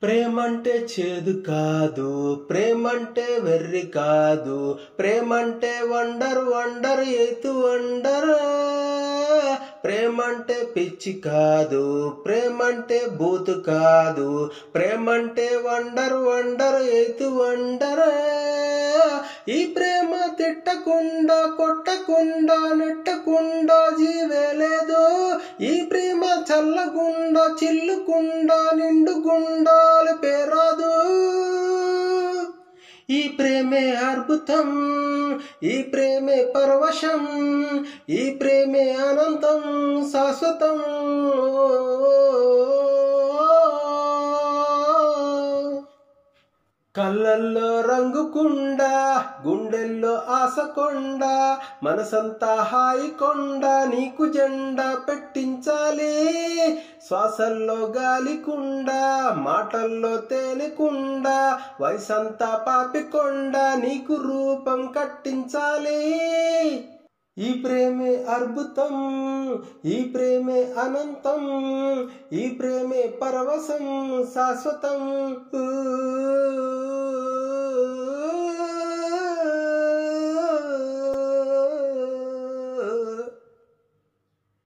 ప్రేమంటే చేదు కాదు, ప్రేమంటే వెర్రి కాదు, ప్రేమంటే వండర్ వండర్ ఎతు వండర్. ప్రేమంటే పిచ్చి కాదు, ప్రేమంటే బూతు కాదు, ప్రేమంటే వండర్ వండర్ ఎతు వండర్. ఈ ప్రేమ తిట్టకుండా కొట్టకుండా నెట్టకుండా జీవే లేదు. ఈ ప్రేమ చల్లగుండా చిల్లుకుండా నిండుగుండాలి పేరాదు. ఈ ప్రేమే అద్భుతం, ఈ ప్రేమే పరవశం, ఈ ప్రేమే అనంతం శాశ్వతం. కళ్ళల్లో రంగుకుండ, గుండెల్లో ఆశకొండ, మనసంతా హాయి కొండ, నీకు జెండా పెట్టించాలి. శ్వాసల్లో గాలికుండ, మాటల్లో తేనెకుండ, వయసంతా పాపికొండ, నీకు రూపం కట్టించాలి. ఈ ప్రేమే అద్భుతం, ఈ ప్రేమే అనంతం, ఈ ప్రేమే పరవశం శాశ్వతం.